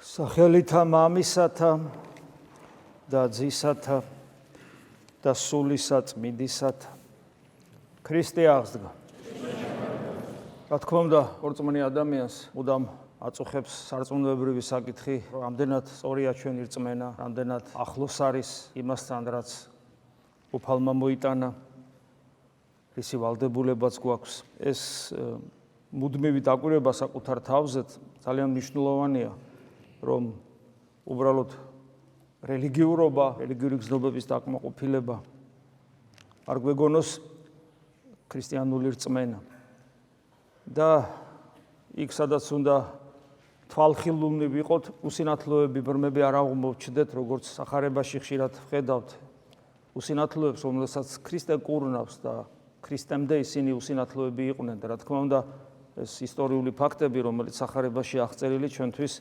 სახელითა მამისათა და ძისათა და სულისა წმინდისათა. ქრისტე აღსდგა. რა თქმა უნდა, ორწმუნე ადამიანს მუდამ აწუხებს სარწმუნოებრივი საკითხი, რამდენად სწორია ჩვენი რწმენა, რამდენად ახლოს არის იმასთან, რაც უფალმა მოიტანა, რისი ვალდებულებაც გვაქვს. ეს მუდმივი დაკვირვება საკუთარ თავზე ძალიან მნიშვნელოვანია, რომ უბრალოდ რელიგიურობა, რელიგიური გზნობების დაკმაყოფილება არ გვეგონოს ქრისტიანული რწმენა. და იქ სადაც უნდა თვალხილულნი ვიყოთ, უსინათლოები, ბრმები არ აღმოვჩნდეთ, როგორც სახარებაში ხშირად ვხედავთ უსინათლოებს, რომელსაც ქრისტე კურნავს და ქრისტემდე ისინი უსინათლოები იყვნენ. და რა თქმა უნდა, ეს ისტორიული ფაქტები, რომელიც სახარებაში აღწერილი, ჩვენთვის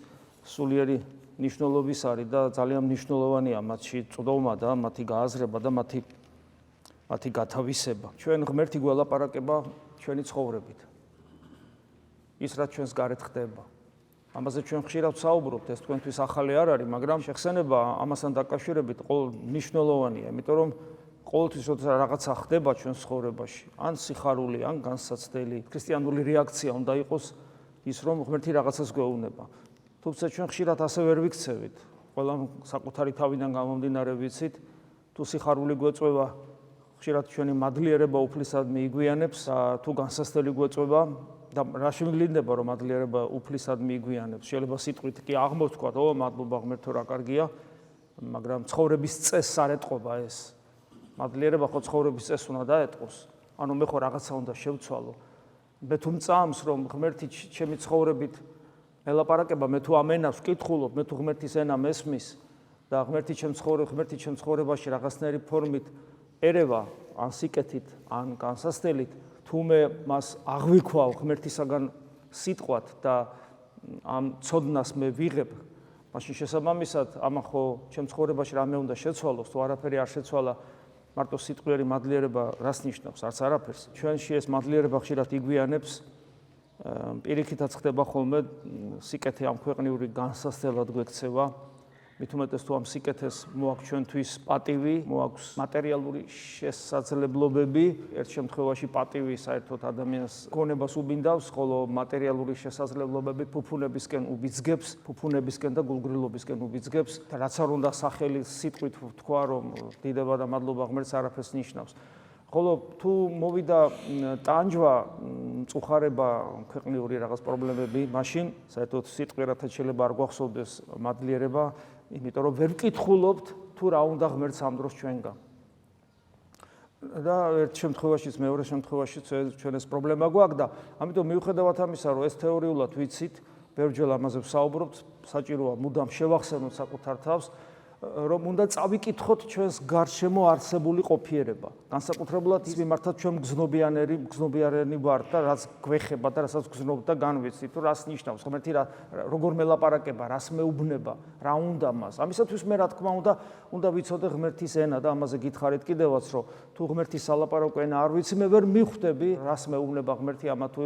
სულიერი მნიშვნელობის არის და ძალიან მნიშვნელოვანია მათში წვდომა და მათი გააზრება და მათი გათავისება. ჩვენ ღმერთი გველაპარაკება ჩვენი ცხოვრებით. ის რაც ჩვენს გარეთ ხდება. ამაზე ჩვენ ხშირად ვსაუბრობთ, ეს თქვენთვის ახალი არ არის, მაგრამ შეხსენება ამასთან დაკავშირებით მნიშვნელოვანია, იმიტომ რომ ყოველთვის როცა რაღაცა ხდება ჩვენს ცხოვრებაში, ან სიხარული, ან განსაცდელი, ქრისტიანული რეაქცია უნდა იყოს ის, რომ ღმერთი რაღაცას გვეუბნება. თუმცა ჩვენ ხშირად ასე ვერ ვიქცევით. ყველა საკუთარი თავიდან გამომდინარე ვიცით, თუ სიხარული გვეწვევა, ხშირად ჩვენი მადლიერება უფლისად მიიგვიანებს და თუ განსაცდელი გვეწვევა და რა შემიძლება რომ მადლიერება უფლისად მიიგვიანებს. შეიძლება სიტყვით კი აღმოვთქვათ, ო მადლობა ღმერთო რა კარგია, მაგრამ ცხოვრების წესს არ ეტყობა ეს. მადლიერება ხო ცხოვრების წესს უნდა დაეტყოს. ანუ მე ხო რაღაცა უნდა შევცვალო. მე თუ მწამს რომ ღმერთი ჩემი ცხოვრებით ელაპარაკება, მე თუ ამენავს, ვკითხულობ, მე თუ ღმერთის ენა მესმის და ღმერთი ჩემ ცხოვრებაში რაღაცნაირი ფორმით ერევა, ან სიკეთით, ან განსაცდელით, თუ მე მას აღვიქვავ ღმერთისაგან სიტყვად და ამ ცოდნას მე ვიღებ, მაშინ შესაბამისად, ამან ხო ჩემ ცხოვრებაში რამე უნდა შეცვალოს, თუ არაფერი არ შეცვალა, მარტო სიტყვიერი მადლიერება რას ნიშნავს? არც არაფერს. ჩვენში ეს მადლიერება ხშირად იგვიანებს, პირიქითაც ხდება ხოლმე სიკეთე ამ ქვეყნიური განსაცდელად გვექცევა. მით უმეტეს თუ ამ სიკეთეს მოაქვს ჩვენთვის პატივი, მოაქვს მატერიალური შესაძლებლობები. ერთ შემთხვევაში პატივი საერთოდ ადამიანს გონებას უბინდავს, ხოლო მატერიალური შესაძლებლობები ფუფუნებისკენ უბიძგებს, ფუფუნებისკენ და გულგრილობისკენ უბიძგებს. და რაც არ უნდა სახელი სიტყვით ვთქვა, რომ დიდება და მადლობა ღმერთს არაფერს ნიშნავს. ხოლო თუ მოვიდა ტანჯვა, მწუხარება, ქვეყნიური რაღაც პრობლემები, მაშინ საერთოდ სიტყვიერათაც შეიძლება არ გვახსოვდეს მადლიერება, იმიტომ რომ ვერ ვკითხულობთ თუ რა უნდა ღმერთს ამ დროს ჩვენგან. და ერთ შემთხვევაშიც, მეორე შემთხვევაშიც ჩვენ ეს პრობლემა გვაქვს და ამიტომ მიუხედავად ამისა, რომ ეს თეორიულად ვიცით, ბევრჯერ ამაზე ვსაუბრობთ, საჭიროა მუდამ შევახსენოთ საკუთარ თავს, რომ უნდა წავიკითხოთ ჩვენს გარშემო არსებული ყოფიერება. განსაკუთრებულად ის მიმართად ჩვენ გზნობიარენი ვართ და რაც გვეხება და რასაც გზნობთ და განვიცით, თუ რას ნიშნავს ღმერთი, როგორ მელაპარაკება, რას მეუბნება, რა უნდა მას. ამისათვის მე რა თქმა უნდა ვიცოდე ღმერთის ენა და ამაზე გითხარით კიდევაც, რომ თუ ღმერთის სალაპარაკო ენა არ ვიცი, მე ვერ მივხვდები, რას მეუბნება ღმერთი ამა თუ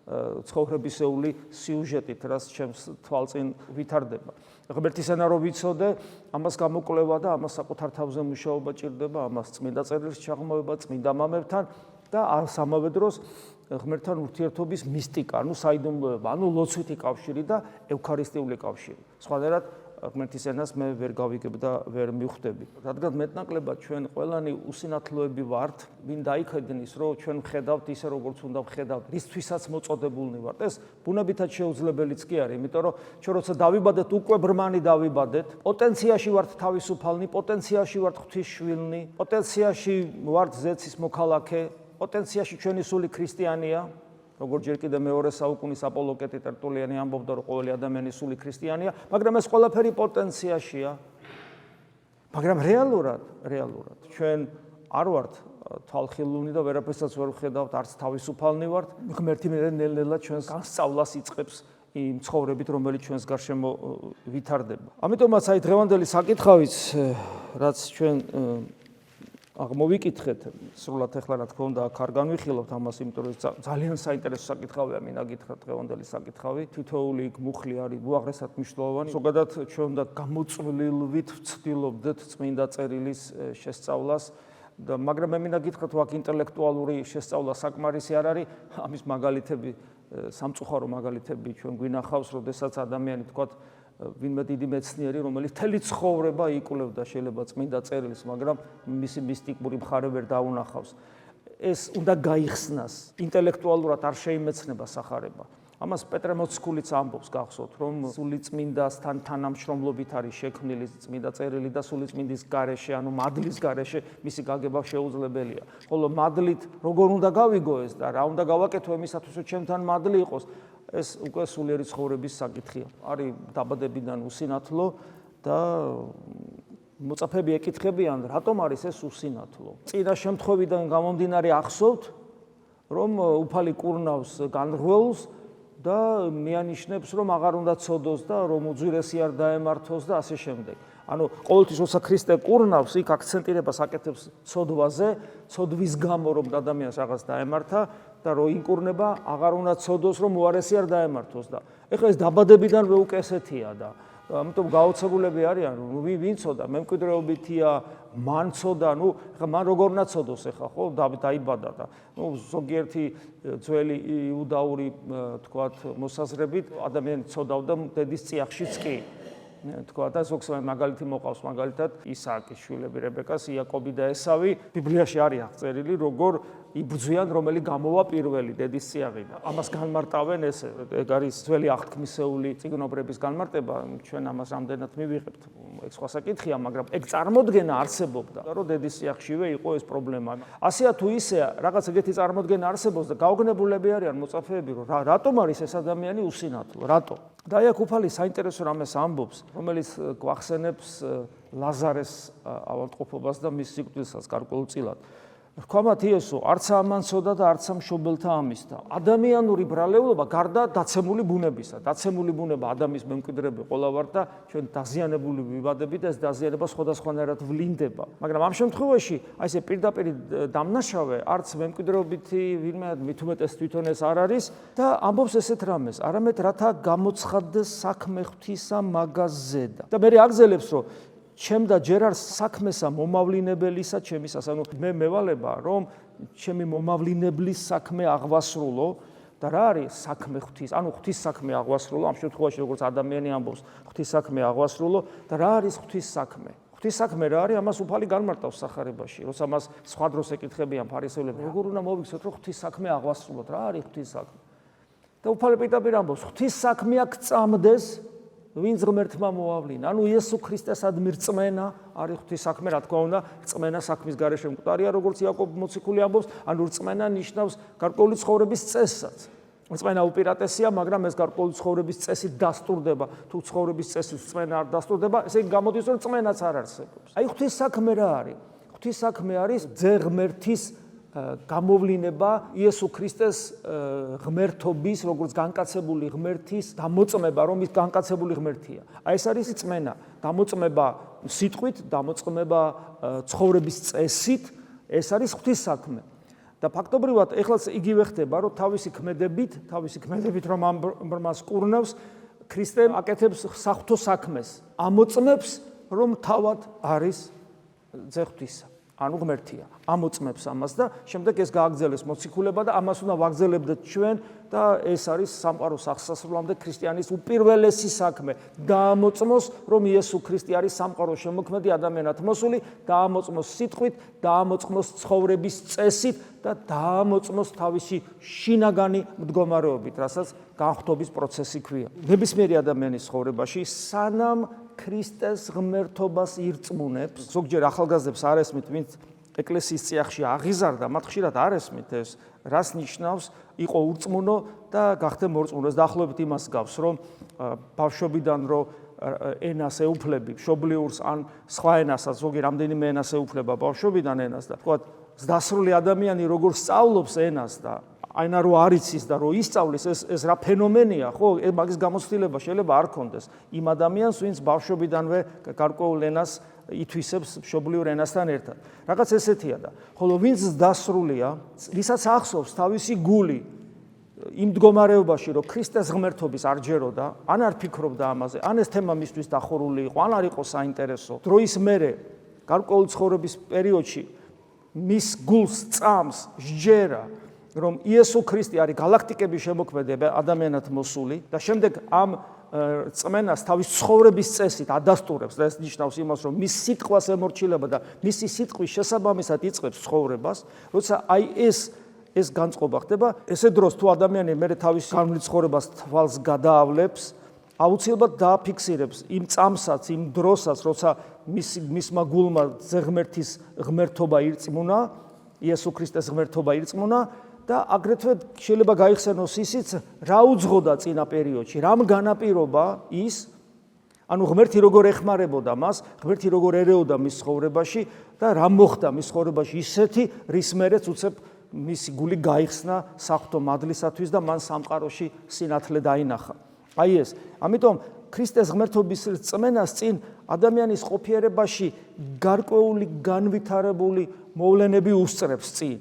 ცხოვრებისეული სიუჟეტით, რაც ჩემს თვალწინ ვითარდება. ღმერთის ენა რო ვიცოდე, ამას გამოკვლევა და ამას საკუთარ თავზე მუშაობა ჭირდება, ამას წმინდა წერილს ჩაღმოვება წმინდა მამებთან და ამავე დროს ღმერთთან ურთიერთობის მისტიკა, ანუ საიდუმლოება, ანუ ლოცვითი კავშირი და ევქარისტიული კავშირი. სხვადასხვა ღმერთის ენას მე ვერ გავიგებ და ვერ მივხვდები. რადგან მეტნაკლებად ჩვენ ყველანი უსინათლოები ვართ, ვინ დაიხედნის, რომ ჩვენ ვხედავთ ისე როგორც უნდა ვხედავთ, რისთვისაც მოწოდებულნი ვართ. ეს ბუნებითად შეუძლებელიც კი არის, იმიტომ რომ ჩვენ როცა დავიბადეთ, უკვე ბრმანი დავიბადეთ, პოტენციაში ვართ თავისუფალნი, პოტენციაში ვართ ღვთისშვილნი, პოტენციაში ვართ ზეცის მოქალაქე, პოტენციაში ჩვენი სული ქრისტიანია. როგორც ჯერ კიდევ მეორე საუკუნის აპოლოგეტი ტერტულიანი ამბობდა, რომ ყოველი ადამიანი სული ქრისტიანია, მაგრამ ეს ყველაფერი პოტენციაშია. მაგრამ რეალურად ჩვენ არ ვართ თვალხილულნი და ვერაფერსაც ვერ ვხედავთ, არც თავისუფალნი ვართ. ღმერთი ნელ-ნელა ჩვენს განსწავლას იწყებს იმ ცხოვრებით, რომელიც ჩვენს გარშემო ვითარდება. ამიტომაც აი დღევანდელი საკითხავიც, რაც ჩვენ მოვიკითხეთ სრულად ახლა რა თქმა უნდა აქ არ განვიხილავთ ამას, იმიტომ რომ ძალიან საინტერესო საკითხავია მინდა გითხრათ დღევანდელი საკითხავი. თითოეული იქ მუხლი არის უაღრესად მნიშვნელოვანი. ზოგადად ჩვენ უნდა გამოწვლილვით ვცდილობდეთ წმინდა წერილის შესწავლას. მაგრამ მე მინდა გითხრათ, აქ ინტელექტუალური შესწავლა საკმარისი არ არის. ამის მაგალითები, სამწუხარო მაგალითები ჩვენ გვინახავს, როდესაც ადამიანი თქვათ ვინმე დიდი მეცნიერი, რომელიც მთელი ცხოვრება იკვლევდა შეიძლება წმინდა წერილს, მაგრამ მისი მისტიკური მხარე ვერ დაუნახავს. ეს უნდა გაიხსნას, ინტელექტუალურად არ შეიმეცნება სახარება. ამას პეტრე მოციქულიც ამბობს, გახსოვთ, რომ სულიწმინდასთან თანამშრომლობით არის შექმნილი წმინდა წერილი და სულიწმინდის გარეშე, ანუ მადლის გარეშე მისი გაგება შეუძლებელია. ხოლო მადლით როგორ უნდა გავიგო ეს და რა უნდა გავაკეთო იმისათვის, რომ ჩემთან მადლი იყოს, ეს უკვე სულიერი ცხოვრების საკითხია. არის დაბადებიდან უსინათლო და მოწაფეები ეკითხებიან, რატომ არის ეს უსინათლო? წინა შემთხვევიდან გამომდინარე ახსოვთ, რომ უფალი კურნავს განრღვეულს და მიანიშნებს, რომ აღარ უნდა ცოდოს და რომ უძვირესი არ დაემართოს და ასე შემდეგ. ანუ ყოველთვის როცა ქრისტე კურნავს, იქ აქცენტირებას აკეთებს ცოდვაზე, ცოდვის გამო რომ ადამიანს რაღაც დაემართა და რო ინკურნება, აღარ უნდა ცოდოს, რომ უარესი არ დაემართოს და ეხლა ეს დაბადებიდანვე უკვე ესეთია და ამიტომ გაოცებულები არიან, ვინ ცოდა, მემკვიდრეობითია, მან ცოდა, ეხლა მან როგორ უნდა ცოდოს ეხლა, ხო, დაიბადა და ზოგიერთი ძველი იუდაური თქვათ მოსაზრებით ადამიანი ცოდავდა დედის წიაღშიც კი. თქვა და ზოგს მაგალითი მოყავს, მაგალითად ისააკის შვილები რებეკას, იაკობი და ესავი, ბიბლიაში არის აღწერილი, როგორ იბრძვიან, რომელი გამოვა პირველი დედის წიაღიდან. ამას განმარტავენ ესე, ეგ არის ძველი აღთქმისეული წიგნობრების განმარტება, ჩვენ ამას რამდენად მივიღებთ, ეგ სხვა საკითხია, მაგრამ ეგ წარმოდგენა არსებობდა, რომ დედის წიაღშივე იყო ეს პრობლემა. ასეა თუ ისეა, რაღაც ეგეთი წარმოდგენა არსებობს და გაუგნებულები არიან მოწაფეები, რომ რატომ არის ეს ადამიანი უსინათლო, რატო? და აქ უფალი საინტერესო რამეს ამბობს, რომელიც გვახსენებს ლაზარეს ავადმყოფობას და მის სიკვდილსაც გარკვეულწილად. რქვამათ იესო, არც ამან ცოდა და არც ამ მშობელთა ამისთა. ადამიანური ბრალეულობა გარდა დაცემული ბუნებისა. დაცემული ბუნება ადამიანის მემკვიდრეები ყველა ვართ და ჩვენ დაზიანებული ვიბადებით და ეს დაზიანება სხვადასხვანაირად ვლინდება. მაგრამ ამ შემთხვევაში, აი ესე პირდაპირ დამნაშავე, არც მემკვიდრეობითი ვინმე მით უმეტეს თვითონ ეს არ არის და ამბობს ესეთ რამეს, არამედ რათა გამოცხადდეს საქმე ღვთისა მაგაზედა. და მე აგზელებს, რომ ჩემ და ჯერ არ საქმესა მომავლინებელისა ჩემისას, ანუ მე მევალება, რომ ჩემი მომავლინებლის საქმე აღვასრულო და რა არის საქმე ღვთის, ანუ ღვთის საქმე აღვასრულო, ამ შემთხვევაში როგორც ადამიანი ამბობს, ღვთის საქმე აღვასრულო და რა არის ღვთის საქმე? ღვთის საქმე რა არის? ამას უფალი განმარტავს სახარებაში, როცა მას სხვა დროს ეკითხებიან ფარისევლები, როგორ უნდა მოვიქცოთ, რომ ღვთის საქმე აღვასრულოთ, რა არის ღვთის საქმე? და უფალი პირდაპირ ამბობს, ღვთის საქმე აქ წამდეს ვინც ღმერთმა მოავლინა, ანუ იესო ქრისტესადმი რწმენა არის ღვთის საქმე, რა თქმა უნდა, რწმენა საქმის გარეშე მკვდარია, როგორც იაკობ მოციქული ამბობს, ანუ რწმენა ნიშნავს გარკვეული ცხოვრების წესსაც. რწმენა უპირატესია, მაგრამ ეს გარკვეული ცხოვრების წესით დასტურდება. თუ ცხოვრების წესით რწმენა არ დასტურდება, ესე იგი გამოდის, რომ რწმენაც არ არსებობს. აი ღვთის საქმე რა არის? ღვთის საქმე არის ძე ღმერთის გამოვლინება იესო ქრისტეს ღმერთობის, როგორც განკაცებული ღმერთის გამოწმება, რომ ის განკაცებული ღმერთია. აი ეს არის რწმენა, გამოწმება სიტყვით, გამოწმება ცხოვრების წესით, ეს არის ღვთის საქმე. და ფაქტობრივად ეხლაც იგივე ხდება, რომ თავისი ქმედებით რომ ამ ბრმას კურნავს, ქრისტე აკეთებს საღვთო საქმეს, ამოწმებს, რომ თავად არის ძე ღვთისა. ანუ ღმერთია, ამოწმებს ამას და შემდეგ ეს გააგრძელებს მოციქულება და ამას უნდა ვაგრძელებდეთ ჩვენ და ეს არის სამყაროს აღსასრულამდე ქრისტიანის უპირველესი საქმე. დაამოწმოს, რომ იესო ქრისტე არის სამყაროს შემოქმედი ადამიანად მოსული, დაამოწმოს სიტყვით, დაამოწმოს ცხოვრების წესით და დაამოწმოს თავისი შინაგანი მდგომარეობით, რასაც განხთობის პროცესი ქვია. ნებისმიერი ადამიანის ცხოვრებაში სანამ ქრისტეს ღმერთობას ირწმუნებს, ზოგჯერ ახალგაზრდებს არ ესმით, ვინც ეკლესიის წიაღში აღიზარდა, მათ ხშირად არ ესმით ეს, რას ნიშნავს იყო ურწმუნო და გახდე მორწმუნო. ეს დაახლოებით იმას გავს, რომ ბავშვობიდან რო ენას ეუფლები, მშობლიურს ან სხვა ენასაც, ზოგი რამდენიმე ენას ეუფლება ბავშვობიდან ენას და თქვათ, ზრდასრული ადამიანი როგორ სწავლობს ენას და აინა რო არიცის და რო ისწავლის ეს რა ფენომენია, ხო? მაგის გამოცდილება შეიძლება არ ქონდეს იმ ადამიანს, ვინც ბავშვობიდანვე გარკვეულ ენას ითვისებს მშობლიურ ენასთან ერთად. რაღაც ესეთია და ხოლო ვინც დასრულია, ვისაც ახსოვს თავისი გული იმ მდგომარეობაში, რომ ქრისტეს ღმერთობის არ ჯეროდა, ან არ ფიქრობდა ამაზე, ან ეს თემა მისთვის დახურული იყო, ან არ იყო საინტერესო. დროის მერე გარკვეულ ცხოვრების პერიოდში მის გულს წამს სჯერა, რომ იესო ქრისტე არის გალაქტიკების შემოქმედი ადამიანად მოსული და შემდეგ ამ წმენას თავის ცხოვრების წესით ადასტურებს და ეს ნიშნავს იმას, რომ მის სიტყვას ემორჩილება და მისი სიტყვის შესაბამისად იწყებს ცხოვრებას, როცა აი ეს განწყობა ხდება, ესე დროს თუ ადამიანი მერე თავის განვლილ ცხოვრებას თვალს გადაავლებს, აუცილებლად დააფიქსირებს იმ წამსაც, იმ დროსაც, როცა მისმა გულმა ზღმერთის ღმერთობა ირწმუნა, იესო ქრისტეს ღმერთობა ირწმუნა და აგრეთვე შეიძლება გაიხსენოს ისიც, რა უძღოდა წინა პერიოდში, რამ განაპირობა ის, ანუ ღმერთი როგორ ეხმარებოდა მას, ღმერთი როგორ ერეოდა მის ცხოვრებაში და რა მოხდა მის ცხოვრებაში ისეთი, რის მერეც უცებ მისი გული გაიხსნა საღვთო მადლისათვის და მან სამყაროში სინათლე დაინახა. აი ეს, ამიტომ ქრისტეს ღმერთობის წმენას წინ ადამიანის ყოფიერებაში გარკვეული განვითარებული მოვლენები უსწრებს წინ,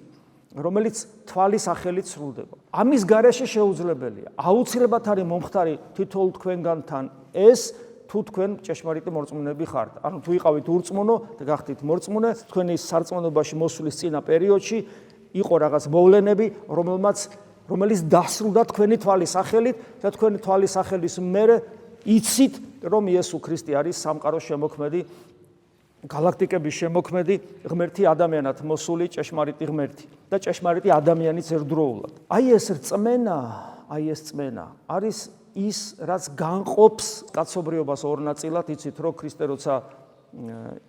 რომელიც თვალის სახელით სრულდება. ამის გარეშე შეუძლებელია. აუცილებლად არის მომხდარი თითოეულ თქვენგანთან ეს, თუ თქვენ ჭეშმარიტი მორწმუნეები ხართ. ანუ თუ იყავით ურწმუნო და გახდით მორწმუნე, თქვენი სარწმუნოებაში მოსulis წინა პერიოდში იყო რაღაც მოვლენები, რომელიც დასრულდა თქვენი თვალის სახელით და თქვენი თვალის სახელის მერე იცით, რომ იესო ქრისტე არის სამყაროს შემოქმედი, გალაქტიკების შემოქმედი ღმერთი ადამიანად მოსული ჭეშმარიტი ღმერთი და ჭეშმარიტი ადამიანიც ერთდროულად. აი ეს წმენა არის ის, რაც განყოფს კაცობრიობას ორ ნაწილად, იცით, რომ ქრისტე როცა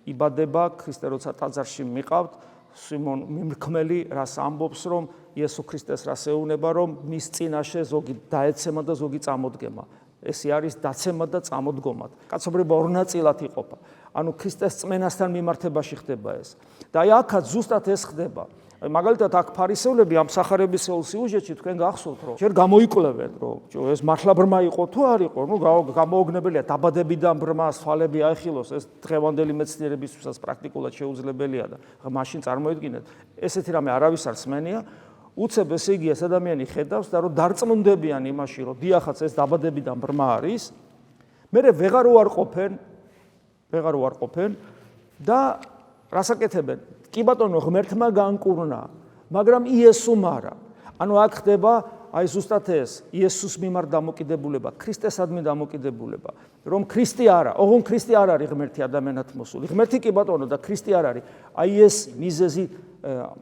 იბადება, ქრისტე როცა ტაძარში მიყავთ, სიმონ მიმრქმელი რას ამბობს, რომ იესო ქრისტეს რას ეუბნება, რომ მის წინაშე ზოგი დაეცემა და ზოგი წამოდგემა. ესე არის დაცემა და წამოდგომა. კაცობრიობა ორ ნაწილად იყოფა. ანუ ქრისტეს წმენასთან მიმართებაში ხდება ეს. და აი აქაც ზუსტად ეს ხდება. მაგალითად აქ ფარისევლები ამ სახარებისეულ სიუჟეტში თქვენ გახსოვთ, რომ ჯერ გამოიკვლევენ, რომ ეს მართლა ბრმა იყო თუ არ იყო, ნუ გამოუგნებელია დაბადებიდან ბრმა სვალები აიხილოს, ეს დღევანდელი მეცნიერებისთვისაც პრაქტიკულად შეუძლებელია და მაშინ წარმოიდგინეთ, ესეთი რამე არავის არ სმენია. უცებ ესე იგი ეს ადამიანი ხედავს და რომ დარწმუნდებიან იმაში, რომ დიახაც ეს დაბადებიდან ბრმა არის, მერე ვეღარ უარყოფენ და რასაკეთებენ? კი ბატონო, ღმერთმა განკურნა, მაგრამ იესომ არა. ანუ აქ ხდება აი ზუსტად ეს იესოს მიმართ დამოკიდებულება, ქრისტესადმი დამოკიდებულება, რომ ქრისტე არა, ოღონ ქრისტე არ არის ღმერთი ადამიანად მოსული. ღმერთი კი ბატონო და ქრისტე არ არის. აი ეს მიზეზი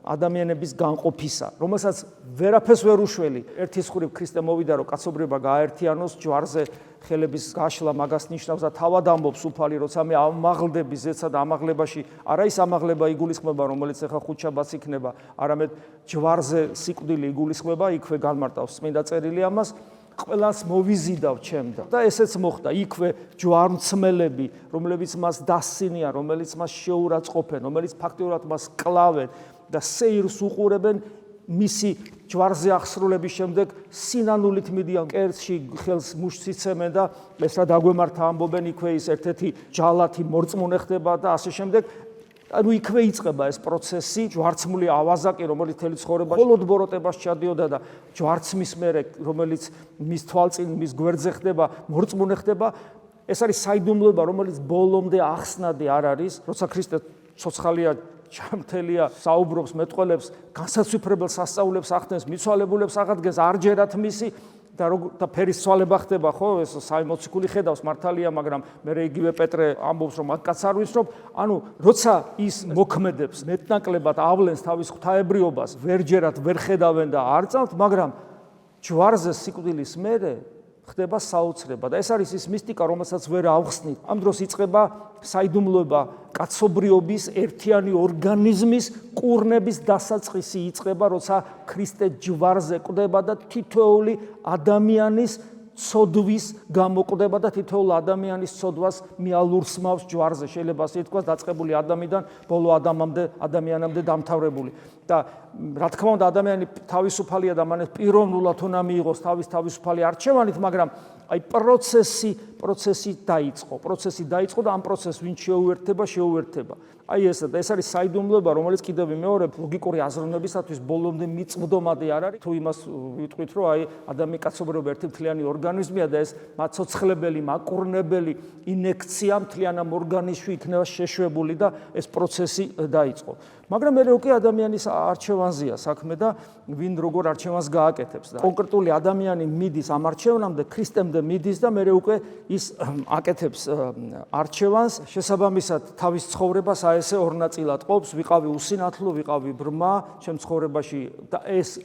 ადამიანების განყოფისა, რომელსაც ვერაფერს ვერ უშველი. ერთის ხრივ ქრისტე მოვიდა, რომ კაცობრიობა გააერთიანოს, ჯვარზე ხელების გაშლა მაგას ნიშნავს და თავად ამბობს უფალი, როცა მე ამაღლდები ზეცად ამაღლებაში, არა ის ამაღლება იგულისხმება, რომელიც ახლა ხუთშაბათს იქნება, არამედ ჯვარზე სიკვდილი იგულისხმება, იქვე განმარტავს წმინდა წერილი ამას, ყველას მოვიზიდავ ჩემდა. და ესეც მოხდა, იქვე ჯვარმცმელები, რომლებიც მას დასცინიან, რომელიც მას შეურაცხყოფენ, რომელიც ფაქტიურად მას კლავენ და სეირს უყურებენ, მისი ჯვარზე აღსრულების შემდეგ სინანულით მიდიან კერძში, ხელს მუშს იცემენ და ეს რა დაგვემართა ამბობენ, იქვე ის ერთ-ერთი ჯალათი მორწმუნე ხდება და ასე შემდეგ. ანუ იქვე იწყება ეს პროცესი, ჯვარცმული ავაზაკი, რომელიც მთელი ცხოვრება მხოლოდ ბოროტებას ჩადიოდა და ჯვარცმის მერე, რომელიც მის თვალწინ, მის გვერდზე ხდება, მორწმუნე ხდება, ეს არის საიდუმლოება, რომელიც ბოლომდე ახსნადი არ არის, როცა ქრისტე ცოცხალია, ჩამთელია, საუბრობს, მეტყველებს, განსაცვიფრებელ სასწაულებს ახდენს, მიცვალებულებს აღადგენს, არ ჯერათ მისი და ფერის ცვალება ხდება, ხო, ეს საიმოციქული ხედავს მართალია, მაგრამ მერე იგივე პეტრე ამბობს, რომ აქაც არ ვისრობ, ანუ როცა ის მოქმედებს, მეტნაკლებად ავლენს თავის ღვთაებრიობას, ვერ ჯერათ, ვერ ხედავენ და არ წამთ, მაგრამ ჯვარზე სიკვდილის მერე ხდება საოცრება და ეს არის ის მისტიკა, რომელსაც ვერ ავხსნით. ამ დროს იწყება საიდუმლოება, კაცობრიობის ერთიანი ორგანიზმის კურნების დასაწყისი იწყება, როცა ქრისტე ჯვარზე კვდება და თითოეული ადამიანის ცოდვის გამოკვდება და თითოეულ ადამიანის ცოდვას მიალურსმავს ჯვარზე. შეიძლება ასე ითქვას, დაწყებული ადამიანიდან ბოლო ადამიანამდე დამთავრებული. და რა თქმა უნდა, ადამიანი თავისუფალია და მან პიროვნულად უნდა მიიღოს თავისუფალი არჩევანით, მაგრამ აი პროცესი დაიწყო და ამ პროცესს ვინც შეუერთება. აი ეს არის საიდუმლოება, რომელიც კიდევ მეორე ლოგიკური აზროვნებისათვის ბოლომდე მიწმდომადი არ არის. თუ იმას ვიტყვით, რომ აი ადამიანი კაცობრიობა ერთი მთლიანი ორგანიზმია და ეს მაცოცხლებელი, მაკურნებელი ინექცია მთლიან ამ ორგანიზმში იქნება შეშვებული და ეს პროცესი დაიწყო. მაგრამ მე უკვე ადამიანის არჩევანზეა საქმე და ვინ როგორ არჩევანს გააკეთებს და კონკრეტული ადამიანი მიდის ამ არჩევანამდე, ქრისტემდე მიდის და მე უკვე ის აკეთებს არჩევანს. შესაბამისად თავის ცხოვრებას ესე ორ ნაწილად ყოფს, ვიყავი უსინათლო, ვიყავი ბრმა ჩემ ცხოვრებაში და ეს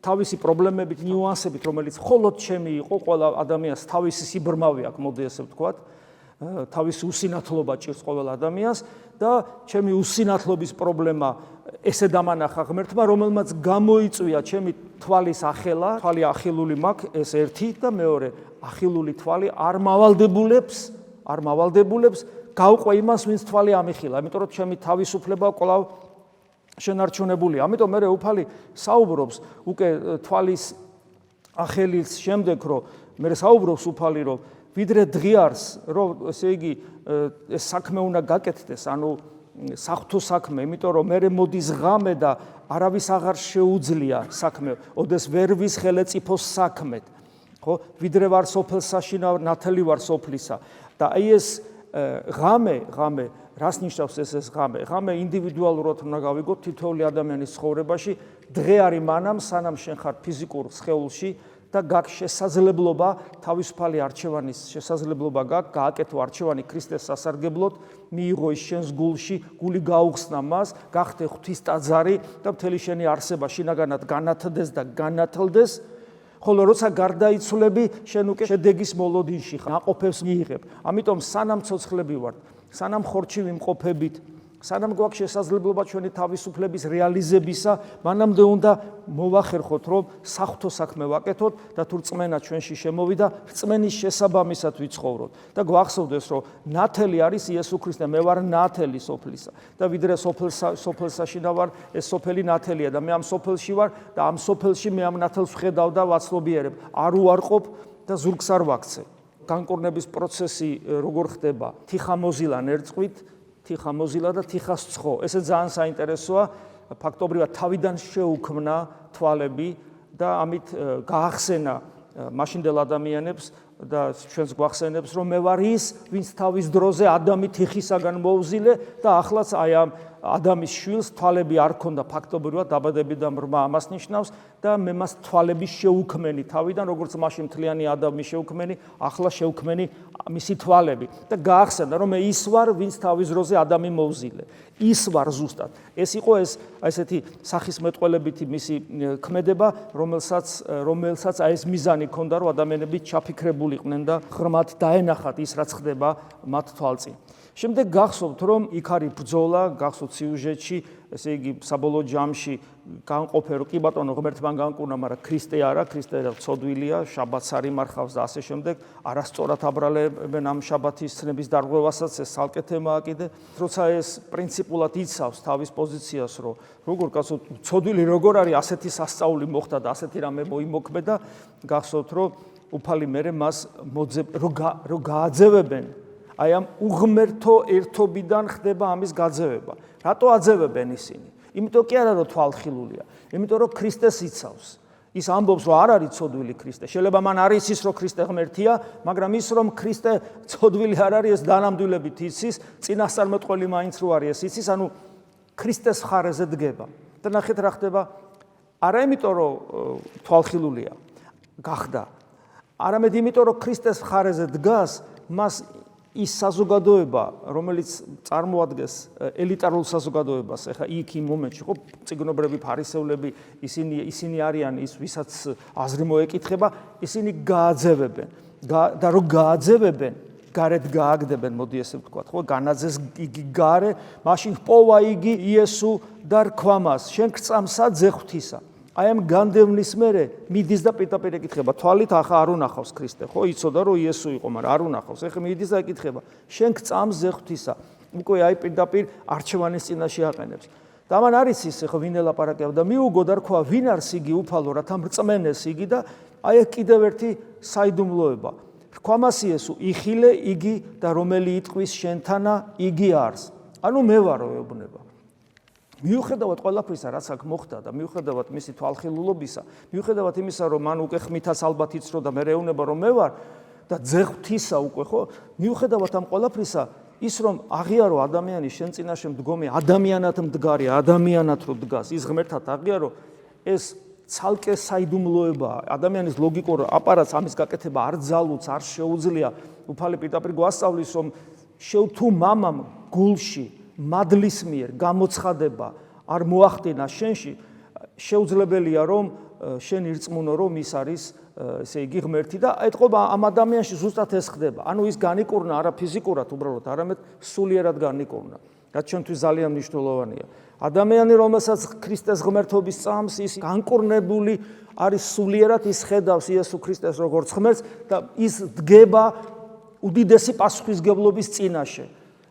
თავისი პრობლემებით, ნიუანსებით, რომელიც მხოლოდ ჩემი იყო, ყველა ადამიანს თავისი სიბრმავი აქვს, მოდი ესე ვთქვათ, თავისი უსინათლობა ჭირს ყოველ ადამიანს და ჩემი უსინათლობის პრობლემა ესე დამანახა ღმერთმა, რომელმაც გამოიწვია ჩემი თვალის ახელა, თვალი ახილული მაქვს, ეს ერთი და მეორე, ახილული თვალი არ მავალდებულებს გავყვე იმას, ვინც თვალი ამიხილა, იმიტომ რომ ჩემი თავისუფლება კვლავ შენარჩუნებულია. ამიტომ მე უფალი საუბრობს უკვე თვალის ახელის შემდეგ, რომ მე საუბრობს უფალი, რომ ვიდრე დღიარს, რომ ესე იგი ეს საქმე უნდა გაკეთდეს, ანუ საღვთო საქმე, იმიტომ რომ მე მოდის ღამე და არავის აღარ შეუძლია საქმე, ოდეს ვერ ვის ხელეწიფოს საქმეთ, ხო? ვიდრე ვარ სოფელსაში, ნათელი ვარ სოფლისა და აი ეს ღამე, რას ნიშნავს ეს ღამე? ღამე ინდივიდუალურად უნდა გავიგოთ თითოეული ადამიანის ცხოვრებაში, დღე არის მანამ, სანამ შენ ხარ ფიზიკურ სხეულში და გაქვს შესაძლებლობა თავისუფალი არჩევანის შესაძლებლობა გაქვს გააკეთო არჩევანი ქრისტეს სასარგებლოდ, მიიღო ის შენს გულში, გული გაუხსნა მას, გახდე ღვთის ტაძარი და მთელი შენი არსება შინაგანად განათდეს და განათლდეს. ხოლო როცა გარდაიცვლები, შენ უკვე შედეგის მოლოდინში ხარ, ნაყოფებს მიიღებ. ამიტომ სანამ ცოცხლები ვართ, სანამ ხორცში ვიმყოფებით, სანამ გვაქვს შესაძლებლობა ჩვენი თავისუფლების რეალიზებისა, მანამდე უნდა მოვახერხოთ, რომ საღვთო საქმე ვაკეთოთ და თუ რწმენა ჩვენში შემოვიდა, რწმენის შესაბამისად ვიცხოვროთ. და გვახსოვდეს, რომ ნათელი არის იესო ქრისტე, მე ვარ ნათელი სოფლისა. და ვიდრე სოფელსაში ვარ, ეს სოფელი ნათელია და მე ამ სოფელში ვარ და ამ სოფელში მე ამ ნათელს ვხედავ და ვაცნობიერებ. არ უარყოფ და ზურგს არ ვაქცევ. განკურნების პროცესი როგორ ხდება? თიხამოზილა ნერწყვით, თიხამოზილა და თიხას ცხო. ესე ძალიან საინტერესოა, ფაქტობრივად თავიდან შეუქმნა თვალები და ამით გაახსენა მაშინდელ ადამიანებს და ჩვენს გვახსენებს, რომ მე ვარ ის, ვინც თავის დროზე ადამი თიხისაგან მოვზილე და ახლაც აი ამ ადამის შვილს თვალები არ ქონდა ფაქტობრივად დაბადებიდან ბრმა ამას ნიშნავს და მე მას თვალების შეუქმენი თავიდან, როგორც მაშინ მთლიანი ადამის შეუქმენი, ახლა შეუქმენი მისი თვალები და გაახსენა, რომ მე ის ვარ, ვინც თავის დროზე ადამი მოვზილე. ის ვარ ზუსტად. ეს იყო ესეთი სახისმეტყველებითი მისი ქმედება, რომელსაც აი ეს მიზანი ჰქონდა, რომ ადამიანები ჩაფიქრებულიყვნენ და ღრმად დაენახათ ის, რაც ხდება მათ თვალწინ. შემდეგ გახსოვთ, რომ იქ არის ბრძოლა, გახსოვთ სიუჟეტში, ესე იგი საბოლოო ჯამში განყოფე, რომ კი ბატონო ღმერთთან განკურნა, მაგრამ ქრისტე არა, ქრისტე ცოდვილია, შაბათს არ იმარხავს და ასე შემდეგ, არასწორად აბრალებენ ამ შაბათის ცნების დარღვევასაც, ეს ცალკე თემაა კიდე. როცა ეს პრინციპულად იცავს თავის პოზიციას, რომ როგორ გახსოვთ, ცოდვილი როგორ არის, ასეთი სასწაული მოხდა და ასეთი რამე მოიმოქმედა, გახსოვთ, რომ უფალი მერე მას რო გააძევებენ, აი ამ უღმერთო ერთობიდან ხდება ამის გაძევება. რატო აძევებენ ისინი? იმიტომ კი არა, რომ თვალხილულია, იმიტომ რომ ქრისტეს იცავს. ის ამბობს, რომ არ არის ცოდვილი ქრისტე. შეიძლება მან არ იცის, რომ ქრისტე ღმერთია, მაგრამ ის რომ ქრისტე ცოდვილი არ არის, ეს დანამდვილებით იცის, წინასწარმეტყველი მაინც რო არის, ეს იცის, ანუ ქრისტეს მხარეზე დგება. და ნახეთ რა ხდება, არა იმიტომ, რომ თვალხილულია გახდა, არამედ იმიტომ, რომ ქრისტეს მხარეზე დგას, მას ის საზოგადოება, რომელიც წარმოადგენს ელიტარულ საზოგადოებას, ეხლა იქ იმ მომენტში, ხო, წიგნობრები, ფარისევლები, ისინი არიან ის, ვისაც აზრი მოეკითხება, ისინი გააძევებენ. და რო გააძევებენ, გარეთ გააგდებენ, მოდი ესე ვთქვათ, ხო, განაძეს იგი გარე, მაშინ პოვა იგი იესო და რქვა მას, შენ გწამსა ძე ღვთისა. აი ამ განდევნის მერე მიდის და პირდაპირ ეკითხება, თვალით ახლა არ უნახავს ქრისტე, ხო? იცოდა რომ იესო იყო, მაგრამ არ უნახავს. ეხლა მიდის და ეკითხება, შენ გწამს ზეღვთისა. უკვე აი პირდაპირ არჩევანის წინაშე აყენებს. და ამან არის ის ეხლა ვინ ელაპარაკება და მიუგო და რქვა, ვინ არის იგი უფალო, რათა მრწმენეს იგი და აი კიდევ ერთი საიდუმლოება. რქვამას იესო, იხილე იგი და რომელი იტყვის შენთანა, იგი არის. ანუ მე ვარო ეუბნება. მიუხედავად ყველაფრისა, რაც აქ მოხდა და მიუხედავად მისი თვალხილულობისა, მიუხედავად იმისა, რომ მან უკვე ხმითაც ალბათ იცრო და მე ეუბნება, რომ მე ვარ და ძეღვთისა უკვე, ხო? მიუხედავად ამ ყველაფრისა, ის რომ აღიარო ადამიანის შენ წინაშე მდგომი, ადამიანად მდგარი, ადამიანად რო დგას, ის ღმერთად აღიარო, ეს ცალკე საიდუმლოებაა. ადამიანის ლოგიკურ აპარატს ამის გაკეთება არ ძალუც, არ შეუძლია. უფალი პირდაპირ გვასწავლის, რომ შეუ თუ მამამ გულში მადლის მიერ გამოცხადება არ მოახდინა შენში, შეუძლებელია რომ შენ ირწმუნო რომ ის არის ესე იგი ღმერთი და ეთყობა ამ ადამიანში ზუსტად ეს ხდება. ანუ ის განიკურნა არა ფიზიკურად უბრალოდ, არამედ სულიერად განიკურნა. რაც ჩვენთვის ძალიან მნიშვნელოვანია. ადამიანი, რომელსაც ქრისტეს ღმერთობის წამს, ის განკურნებული არის სულიერად, ის ხედავს იესო ქრისტეს როგორც ღმერთს და ის დგება უდიდესი პასუხისგებლობის წინაშე.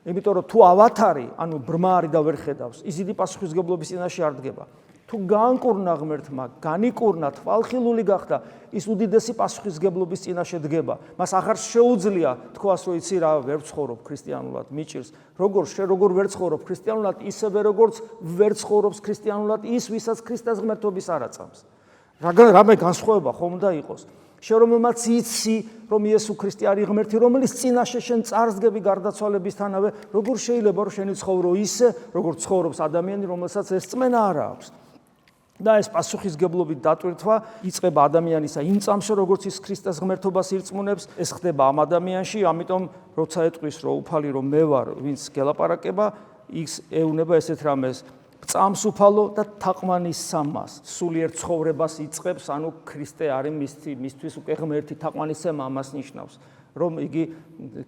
იმიტომ რომ თუ ავათარი, ანუ ბრმა არის და ვერ ხედავს, ის დიდი პასუხისგებლობის წინაშე არ დგება. თუ განკურნა ღმერთმა, განიკურნა, თვალხილული გახდა, ის უდიდესი პასუხისგებლობის წინაშე დგება. მას აღარ შეუძლია თქვას, რომ იცი რა, ვერ ვცხოვრობ ქრისტიანულად, მიჭირს. როგორ ვერ ცხოვრობ ქრისტიანულად, ისევე როგორც ვერ ცხოვრობს ქრისტიანულად ის, ვისაც ქრისტეს ღმერთობის არ აწამს. რამე განსხვავება ხომ უნდა იყოს? შენ რომელმაც იცი, რომ იესო ქრისტე არის ღმერთი, რომელიც წინაშე შენ წარსდგები გარდაცვალებისთანავე, როგორ შეიძლება რომ შენი ცხოვრო ისე, როგორც ცხოვრობს ადამიანი, რომელსაც ეს წმენა არ აქვს. და ეს პასუხისგებლობით დატვირთვა იწყება ადამიანისა იმ წამსში, როგორც ის ქრისტეს ღმერთობას ირწმუნებს, ეს ხდება ამ ადამიანში, ამიტომ როცა ეტყვის, რომ უფალი რომ მე ვარ, ვინც გელაპარაკება, ის ეუნება ესეთ რამეს წამს უფალო და თაყვანის სამას, სულიერ ცხოვრებას იწყებს, ანუ ქრისტე არის მისთვის უკვე ღმერთი, თაყვანისცემა ამას ნიშნავს, რომ იგი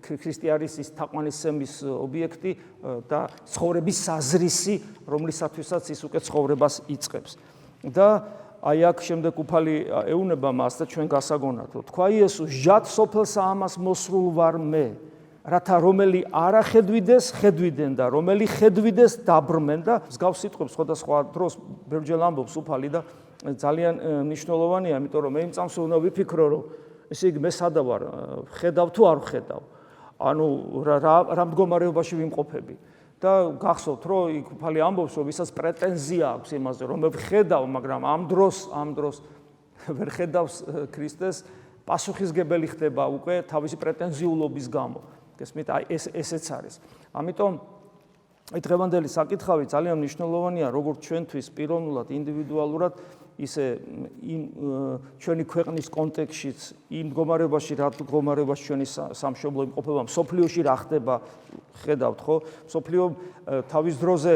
ქრისტე არის ის თაყვანისცემის ობიექტი და ცხოვრების საზრისი, რომლისათვისაც ის უკვე ცხოვრებას იწყებს. და აი აქ შემდეგ უფალი ეუნება მას და ჩვენ გასაგონად, რომ თქვა იესო, ჟად სოფელსა ამას მოსრულ ვარ მე, რათა რომელი არ ახედვიდეს, ხედვიდენ და რომელი ხედვიდეს, დაბრმენ და მსგავს სიტყვებს სხვადასხვა დროს ბევრჯერ ამბობს უფალი და ძალიან მნიშვნელოვანია, იმიტომ რომ მე იმ წამს უნდა ვიფიქრო, რომ ესე იგი მე სადა ვარ, ხედავ თუ არ ხედავ. ანუ რა მდგომარეობაში ვიმყოფები. და გახსოვთ, რომ იქ უფალი ამბობს, რომ ვისაც პრეტენზია აქვს იმაზე, რომ მე ვხედავ, მაგრამ ამ დროს ვერ ხედავს ქრისტეს, პასუხისგებელი ხდება უკვე თავისი პრეტენზიულობის გამო. გესმით, აი ესეც არის. ამიტომ აი დღევანდელი საკითხავი ძალიან მნიშვნელოვანია, როგორც ჩვენთვის პიროვნულად, ინდივიდუალურად, ისე იმ ჩვენი ქვეყნის კონტექსტშიც, იმ მდგომარეობაში, რა მდგომარეობაში ჩვენი სამშობლო იმყოფება, მსოფლიოში რა ხდება, ხედავთ, ხო? მსოფლიო თავის დროზე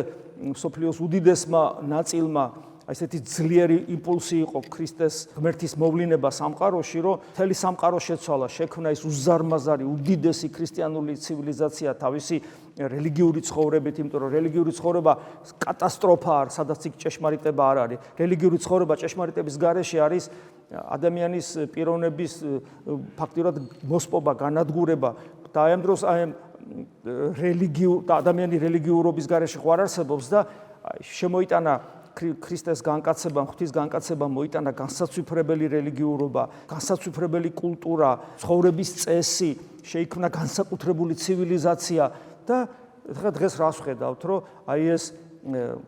მსოფლიოს უდიდესმა ნაწილმა ესეთი ძლიერი იმპულსი იყო ქრისტეს ღმერთის მოვლინება სამყაროში, რომ მთელი სამყარო შეცვალა, შექმნა ის უზარმაზარი, უდიდესი ქრისტიანული ცივილიზაცია თავისი რელიგიური ცხოვრებით, იმიტომ რომ რელიგიური ცხოვრება კატასტროფა არის, სადაც იქ ჭეშმარიტება არ არის. რელიგიური ცხოვრება ჭეშმარიტების გარეშე არის ადამიანის პიროვნების ფაქტიურად მოსპობა, განადგურება და აი ამ დროს ადამიანი რელიგიურობის გარეშე ხო არ არსებობს და შემოიტანა ქრისტეს განკაცებამ, ღვთის განკაცებამ მოიტანა განსაცვიფრებელი რელიგიურობა, განსაცვიფრებელი კულტურა, ცხოვრების წესი, შეიქმნა განსაკუთრებული ცივილიზაცია და დღეს რას ვხედავთ, რომ აი ეს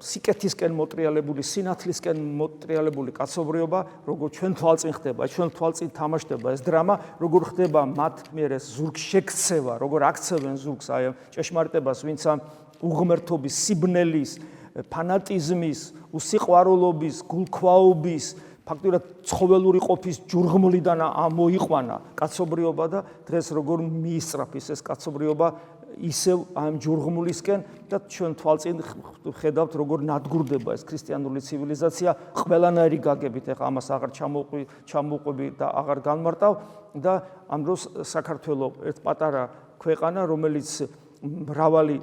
სიკეთისკენ მოტრიალებული, სინათლისკენ მოტრიალებული კაცობრიობა, როგორ ჩვენ თვალწინ ხდება, ჩვენ თვალწინ თამაშდება ეს დრამა, როგორ ხდება მათ მიერ ეს ზურგ შექცევა, როგორ აქცევენ ზურგს აი ჭეშმარიტებას, ვინც ამ უღმერთობის, სიბნელის, ფანატიზმის, უსიყვარულობის, გულქვაობის, ფაქტიურად ცხოველური ყოფის ჯურღმლიდან მოიყვანა კაცობრიობა და დღეს როგორ მიისწრაფის ეს კაცობრიობა ისევ ამ ჯურღმლისკენ და ჩვენ თვალწინ ხედავთ როგორ ნადგურდება ეს ქრისტიანული ცივილიზაცია ყველანაირი გაგებით, ეხლა ამას აღარ ჩამოვყვები და აღარ განმარტავ და ამ დროს საქართველო ერთ პატარა ქვეყანა, რომელიც მრავალი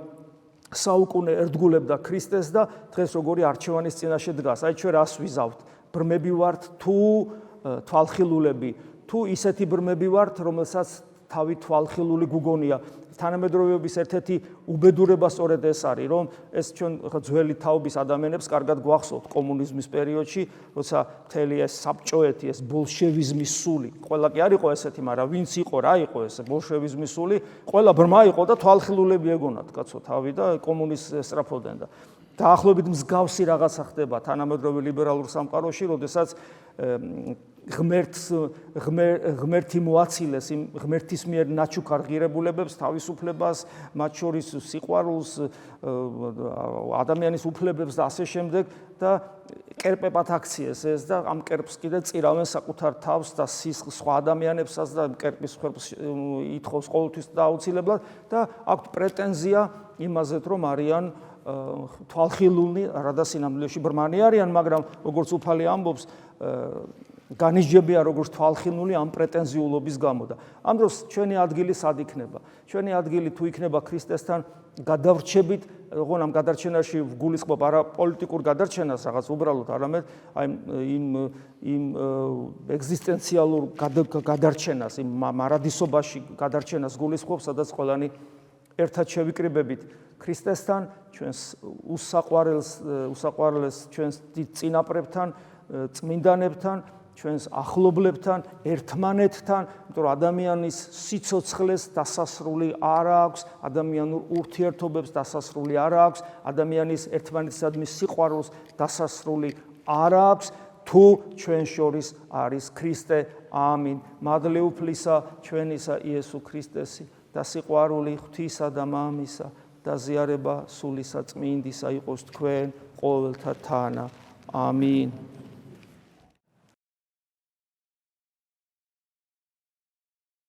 საუკუნე ერთგულებდა ქრისტეს და დღეს როგორი არჩევანის წინაშე დგას. აი ჩვენ რას ვიზავთ ბრმები ვართ თუ თვალხილულები, თუ ისეთი ბრმები ვართ, რომელსაც თავი თვალხილული გუგონია. თანამედროვეობის ერთ-ერთი უბედურება სწორედ ეს არის, რომ ეს ჩვენ ძველი თაობის ადამიანებს კარგად გვახსოვთ კომუნიზმის პერიოდში, როცა მთელი ეს საბჭოეთი, ეს ბოლშევიზმის სული, ყველა კი არ იყო ესეთი, მაგრამ ვინც იყო, რა იყო ეს ბოლშევიზმის სული, ყველა ბრმა იყო და თვალხილულები ეგონათ, კაცო, თავი და კომუნისტს ესწრაფოდნენ და დაახლოებით მსგავსი რაღაცა ხდება თანამედროვე ლიბერალურ სამყაროში, როდესაც ღმერთი მოაცილეს იმ ღმერთის მიერ ნაჩუქარ ღირებულებებს, თავისუფლებას, მათ შორის სიყვარულს, ადამიანის უფლებებს და ასე შემდეგ და კერპებად აქციეს ეს და ამ კერპს კიდე წირავენ საკუთარ თავს და სისხლს სხვა ადამიანებსაც და კერპის ხერხს ითხოვს ყოველთვის დაუცილებლად და აქვთ პრეტენზია იმაზეთ, რომ არიან თვალხილული, რადა სინამდვილეში ბრმანი არიან, მაგრამ როგორც უფალი ამბობს, განისჯებია როგორც თვალხილული ამ პრეტენზიულობის გამო და ამ დროს ჩვენი ადგილი სად იქნება? ჩვენი ადგილი თუ იქნება ქრისტესთან გადავრჩებით, ოღონ ამ გადარჩენაში ვგულისხმობ არა პოლიტიკურ გადარჩენას, რაღაც უბრალოდ, არამედ აი იმ ეგზისტენციალურ გადარჩენას, იმ მარადისობაში გადარჩენას გულისხმობ, სადაც ყველანი ერთად შევიკრიბებით ქრისტესთან, ჩვენს უსაყვარლეს ჩვენს დიდ წინაპრებთან, წმინდანებთან, ჩვენს ახლობლებთან, ერთმანეთთან, იმიტომ რომ ადამიანის სიცოცხლეს დასასრული არ აქვს, ადამიანურ ურთიერთობებს დასასრული არ აქვს, ადამიანის ერთმანეთისადმი სიყვარულს დასასრული არ აქვს, თუ ჩვენ შორის არის ქრისტე. ამინ. მადლი უფლისა ჩვენისა იესო ქრისტესი და სიყვარული ღვთისა და მამისა და ზიარება სულისა წმინდისა იყოს თქვენ ყოველთა თანა. ამინ.